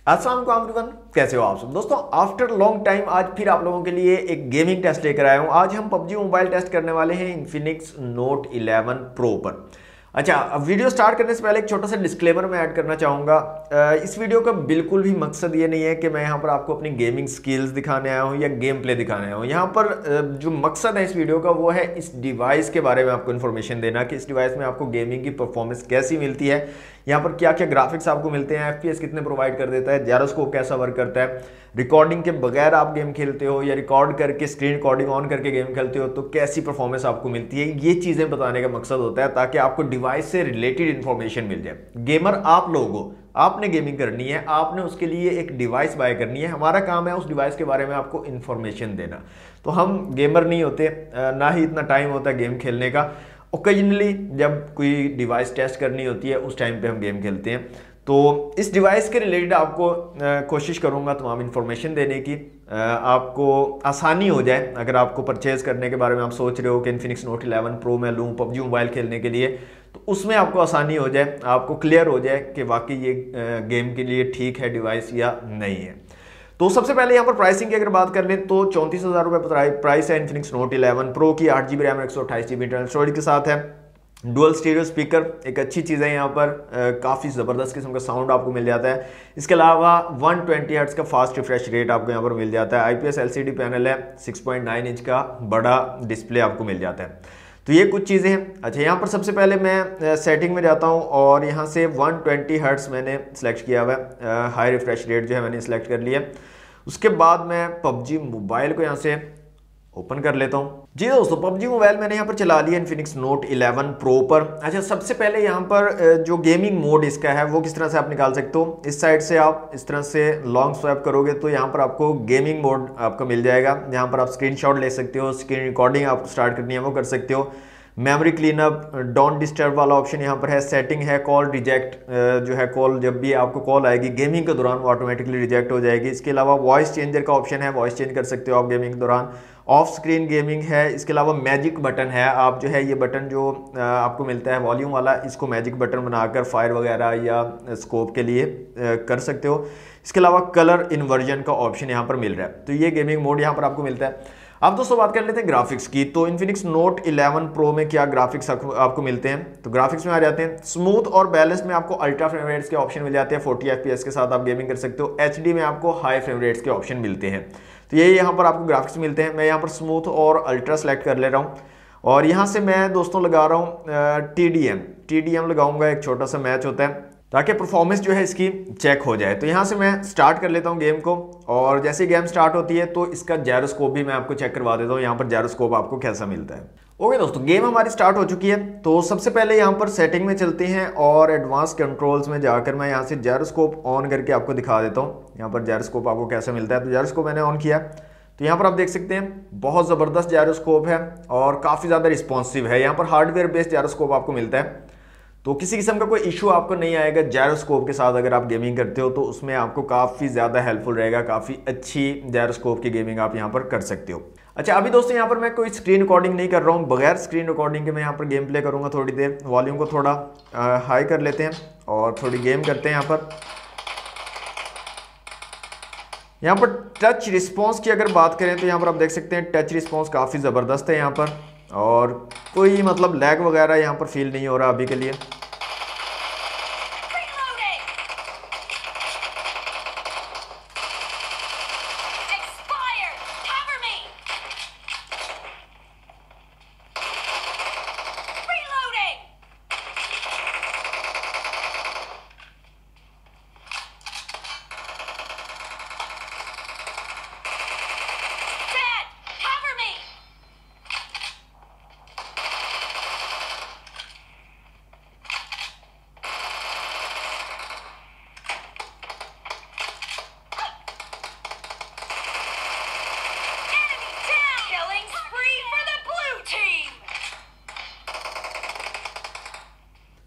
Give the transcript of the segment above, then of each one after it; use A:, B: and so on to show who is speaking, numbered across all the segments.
A: अस्सलाम वालेकुम एवरीवन, कैसे हो आप सब दोस्तों। आफ्टर लॉन्ग टाइम आज फिर आप लोगों के लिए एक गेमिंग टेस्ट लेकर आया हूं। आज हम पबजी मोबाइल टेस्ट करने वाले हैं इन्फिनिक्स नोट 11 प्रो पर। अच्छा, अब वीडियो स्टार्ट करने से पहले एक छोटा सा डिस्क्लेमर मैं ऐड करना चाहूँगा। इस वीडियो का बिल्कुल भी मकसद ये नहीं है कि मैं यहाँ पर आपको अपनी गेमिंग स्किल्स दिखाने आया हूँ या गेम प्ले दिखाने आया हूँ। यहाँ पर जो मकसद है इस वीडियो का वो है इस डिवाइस के बारे में आपको इन्फॉर्मेशन देना कि इस डिवाइस में आपको गेमिंग की परफॉर्मेंस कैसी मिलती है, यहाँ पर क्या क्या ग्राफिक्स आपको मिलते हैं, एफपीएस कितने प्रोवाइड कर देता है, जायरोस्कोप कैसा वर्क करता है, रिकॉर्डिंग के बगैर आप गेम खेलते हो या रिकॉर्ड करके स्क्रीन रिकॉर्डिंग ऑन करके गेम खेलते हो तो कैसी परफॉर्मेंस आपको मिलती है। ये चीज़ें बताने का मकसद होता है ताकि आपको डिवाइस से रिलेटेड इन्फॉर्मेशन मिल जाए। गेमर आप लोगों को, आपने गेमिंग करनी है, आपने उसके लिए एक डिवाइस बाय करनी है। हमारा काम है उस डिवाइस के बारे में आपको इन्फॉर्मेशन देना। तो हम गेमर नहीं होते, ना ही इतना टाइम होता है गेम खेलने का। ओकेजनली जब कोई डिवाइस टेस्ट करनी होती है उस टाइम पे हम गेम खेलते हैं। तो इस डिवाइस के रिलेटेड आपको कोशिश करूंगा तमाम इन्फॉर्मेशन देने की, आपको आसानी हो जाए। अगर आपको परचेज करने के बारे में आप सोच रहे हो कि इन्फिनिक्स नोट 11 प्रो मैं लूँ पबजी मोबाइल खेलने के लिए, तो उसमें आपको आसानी हो जाए, आपको क्लियर हो जाए कि वाकई ये गेम के लिए ठीक है डिवाइस या नहीं है। तो सबसे पहले यहाँ पर प्राइसिंग की अगर बात कर लें तो 34,000 रुपये प्राइस है इन्फिनिक्स नोट 11 प्रो की। 8 GB RAM 128 GB internal storage के साथ है। डुअल स्टीरियो स्पीकर एक अच्छी चीज़ है, यहाँ पर काफ़ी ज़बरदस्त किस्म का साउंड आपको मिल जाता है। इसके अलावा 120 हर्ट्ज़ का फास्ट रिफ्रेश रेट आपको यहाँ पर मिल जाता है। IPS LCD पैनल है, 6.9 इंच का बड़ा डिस्प्ले आपको मिल जाता है। तो ये कुछ चीज़ें हैं। अच्छा, यहाँ पर सबसे पहले मैं सेटिंग में जाता हूँ और यहाँ से 120 हर्ट्ज़ मैंने सेलेक्ट किया हुआ है। हाई रिफ्रेश रेट जो है मैंने सेलेक्ट कर लिया। उसके बाद मैं पबजी मोबाइल को यहाँ से ओपन कर लेता हूँ। जी दोस्तों, पबजी मोबाइल मैंने यहाँ पर चला लिया इन्फिनिक्स नोट 11 प्रो पर। अच्छा, सबसे पहले यहाँ पर जो गेमिंग मोड इसका है वो किस तरह से आप निकाल सकते हो। इस साइड से आप इस तरह से लॉन्ग स्वैप करोगे तो यहाँ पर आपको गेमिंग मोड आपको मिल जाएगा। यहाँ पर आप स्क्रीनशॉट ले सकते हो, स्क्रीन रिकॉर्डिंग आपको स्टार्ट करनी है वो कर सकते हो। मेमोरी क्लीनअप, डोंट डिस्टर्ब वाला ऑप्शन यहाँ पर है। सेटिंग है, कॉल रिजेक्ट जो है, कॉल जब भी आपको कॉल आएगी गेमिंग के दौरान वो ऑटोमेटिकली रिजेक्ट हो जाएगी। इसके अलावा वॉइस चेंजर का ऑप्शन है, वॉइस चेंज कर सकते हो आप गेमिंग के दौरान। ऑफ स्क्रीन गेमिंग है। इसके अलावा मैजिक बटन है, आप जो है ये बटन जो आपको मिलता है वॉल्यूम वाला, इसको मैजिक बटन बनाकर फायर वगैरह या स्कोप के लिए कर सकते हो। इसके अलावा कलर इन्वर्जन का ऑप्शन यहाँ पर मिल रहा है। तो ये गेमिंग मोड यहाँ पर आपको मिलता है। अब दोस्तों बात कर लेते हैं ग्राफिक्स की। तो इन्फिनिक्स नोट 11 प्रो में क्या ग्राफिक्स आपको मिलते हैं। तो ग्राफिक्स में आ जाते हैं। स्मूथ और बैलेंस में आपको अल्ट्रा फ्रेम रेट्स के ऑप्शन मिल जाते हैं। 40 FPS के साथ आप गेमिंग कर सकते हो। HD में आपको हाई फ्रेम रेट्स के ऑप्शन मिलते हैं। तो ये यहाँ पर आपको ग्राफिक्स मिलते हैं। मैं यहाँ पर स्मूथ और अल्ट्रा सेलेक्ट कर ले रहा हूँ और यहाँ से मैं दोस्तों लगा रहा हूँ TDM लगाऊंगा। एक छोटा सा मैच होता है ताकि परफॉर्मेंस जो है इसकी चेक हो जाए। तो यहाँ से मैं स्टार्ट कर लेता हूँ गेम को और जैसे गेम स्टार्ट होती है तो इसका जायरोस्कोप भी मैं आपको चेक करवा देता हूँ। यहाँ पर जायरोस्कोप आपको कैसा मिलता है। ओके दोस्तों, गेम हमारी स्टार्ट हो चुकी है। तो सबसे पहले यहाँ पर सेटिंग में चलते हैं और एडवांस कंट्रोल्स में जाकर मैं यहाँ से जायरोस्कोप ऑन करके आपको दिखा देता हूँ। यहाँ पर जायरोस्कोप आपको कैसा मिलता है। तो जायरोस्कोप मैंने ऑन किया तो यहाँ पर आप देख सकते हैं बहुत ज़बरदस्त जायरोस्कोप है और काफ़ी ज़्यादा रिस्पॉन्सिव है। यहाँ पर हार्डवेयर बेस्ड जायरोस्कोप आपको मिलता है तो किसी किस्म का कोई इशू आपको नहीं आएगा। जायरोस्कोप के साथ अगर आप गेमिंग करते हो तो उसमें आपको काफ़ी ज़्यादा हेल्पफुल रहेगा। काफ़ी अच्छी जायरोस्कोप की गेमिंग आप यहाँ पर कर सकते हो। अच्छा, अभी दोस्तों यहाँ पर मैं कोई स्क्रीन रिकॉर्डिंग नहीं कर रहा हूँ। बगैर स्क्रीन रिकॉर्डिंग के मैं यहाँ पर गेम प्ले करूँगा थोड़ी देर। वॉल्यूम को थोड़ा हाई कर लेते हैं और थोड़ी गेम करते हैं। यहाँ पर टच रिस्पॉन्स की अगर बात करें तो यहाँ पर आप देख सकते हैं टच रिस्पॉन्स काफ़ी ज़बरदस्त है यहाँ पर और कोई मतलब लैग वगैरह यहाँ पर फील नहीं हो रहा अभी के लिए।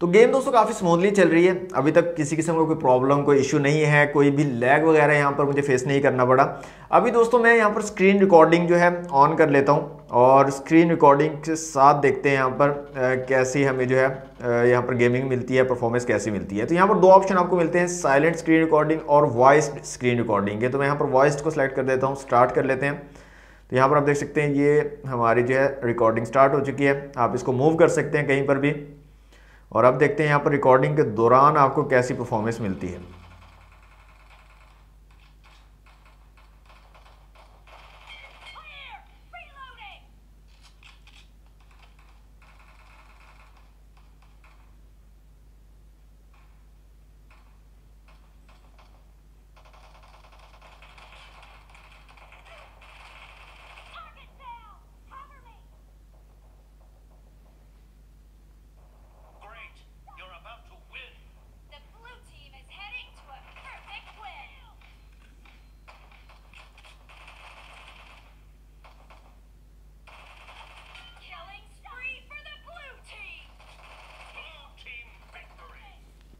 A: तो गेम दोस्तों काफ़ी स्मूथली चल रही है, अभी तक किसी किस्म का कोई प्रॉब्लम, कोई इशू नहीं है, कोई भी लैग वगैरह यहाँ पर मुझे फेस नहीं करना पड़ा। अभी दोस्तों मैं यहाँ पर स्क्रीन रिकॉर्डिंग जो है ऑन कर लेता हूँ और स्क्रीन रिकॉर्डिंग के साथ देखते हैं यहाँ पर कैसी हमें जो है यहाँ पर गेमिंग मिलती है, परफॉर्मेंस कैसी मिलती है। तो यहाँ पर दो ऑप्शन आपको मिलते हैं, साइलेंट स्क्रीन रिकॉर्डिंग और वॉइस स्क्रीन रिकॉर्डिंग के। तो मैं यहाँ पर वॉइस को सिलेक्ट कर देता हूँ, स्टार्ट कर लेते हैं। तो यहाँ पर आप देख सकते हैं ये हमारी जो है रिकॉर्डिंग स्टार्ट हो चुकी है। आप इसको मूव कर सकते हैं कहीं पर भी और अब देखते हैं यहाँ पर रिकॉर्डिंग के दौरान आपको कैसी परफॉर्मेंस मिलती है।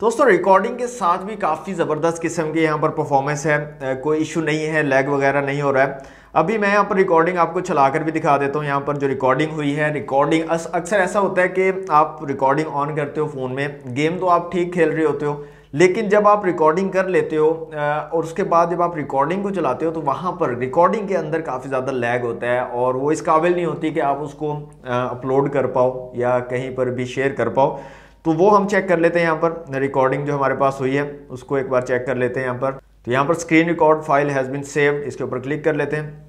A: दोस्तों रिकॉर्डिंग के साथ भी काफ़ी ज़बरदस्त किस्म की यहाँ पर परफॉर्मेंस है, कोई इशू नहीं है, लैग वगैरह नहीं हो रहा है। अभी मैं यहाँ पर रिकॉर्डिंग आपको चलाकर भी दिखा देता हूँ। यहाँ पर जो रिकॉर्डिंग हुई है, रिकॉर्डिंग अक्सर ऐसा होता है कि आप रिकॉर्डिंग ऑन करते हो फ़ोन में, गेम तो आप ठीक खेल रहे होते हो, लेकिन जब आप रिकॉर्डिंग कर लेते हो और उसके बाद जब आप रिकॉर्डिंग को चलाते हो तो वहाँ पर रिकॉर्डिंग के अंदर काफ़ी ज़्यादा लैग होता है और वो इस काबिल नहीं होती कि आप उसको अपलोड कर पाओ या कहीं पर भी शेयर कर पाओ। तो वो हम चेक कर लेते हैं। यहाँ पर रिकॉर्डिंग जो हमारे पास हुई है उसको एक बार चेक कर लेते हैं। यहाँ पर तो यहाँ पर screen record file has been saved, इसके ऊपर क्लिक कर लेते हैं।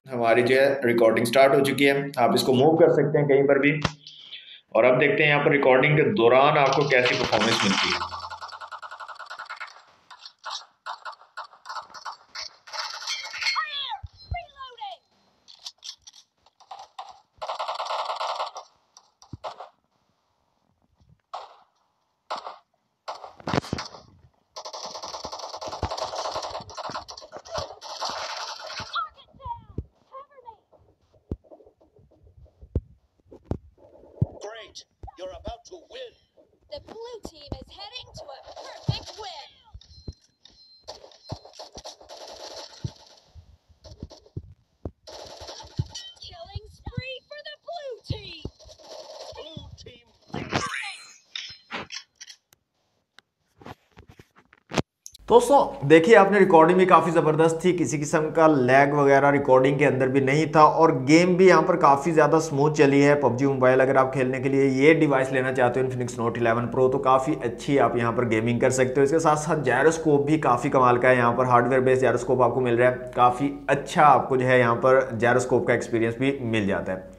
A: हमारी जो है रिकॉर्डिंग स्टार्ट हो चुकी है, आप इसको मूव कर सकते हैं कहीं पर भी और अब देखते हैं यहाँ पर रिकॉर्डिंग के दौरान आपको कैसी परफॉर्मेंस मिलती है।
B: You're about to win. The blue team is heading to a perfect win. Killing spree for the blue team. Blue team victory.
A: दोस्तों देखिए आपने रिकॉर्डिंग भी काफ़ी ज़बरदस्त थी, किसी किस्म का लैग वगैरह रिकॉर्डिंग के अंदर भी नहीं था और गेम भी यहाँ पर काफ़ी ज़्यादा स्मूथ चली है। पबजी मोबाइल अगर आप खेलने के लिए ये डिवाइस लेना चाहते हो इन्फिनिक्स नोट 11 प्रो तो काफ़ी अच्छी आप यहाँ पर गेमिंग कर सकते हो। इसके साथ साथ जायरोस्कोप भी काफ़ी कमाल का है, यहाँ पर हार्डवेयर बेस्ड जायरोस्कोप आपको मिल रहा है, काफ़ी अच्छा आपको जो है यहाँ पर जायरोस्कोप का एक्सपीरियंस भी मिल जाता है।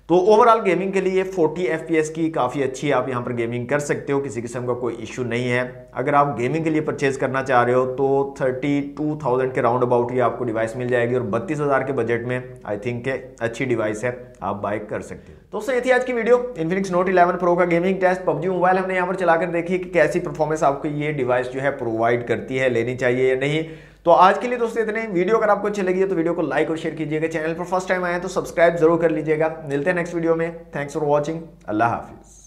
A: तो ओवरऑल गेमिंग के लिए 40 FPS की काफ़ी अच्छी आप यहाँ पर गेमिंग कर सकते हो, किसी किस्म का कोई इशू नहीं है। अगर आप गेमिंग के लिए परचेज करना चाह रहे हो तो 32,000 के राउंड अबाउट ही आपको डिवाइस मिल जाएगी और 32,000 के बजट में आई थिंक अच्छी डिवाइस है, आप बाय कर सकते हो। दोस्तों ये थी आज की वीडियो, इन्फिनिक्स नोट 11 प्रो का गेमिंग टेस्ट। पबजी मोबाइल हमने यहाँ पर चलाकर देखी कि कैसी परफॉर्मेंस आपको ये डिवाइस जो है प्रोवाइड करती है, लेनी चाहिए या नहीं। तो आज के लिए दोस्तों इतने। वीडियो अगर आपको अच्छी लगी है तो वीडियो को लाइक और शेयर कीजिएगा, चैनल पर फर्स्ट टाइम आए तो सब्सक्राइब जरूर कर लीजिएगा। मिलते हैं नेक्स्ट वीडियो में। Thanks for watching, Allah Hafiz.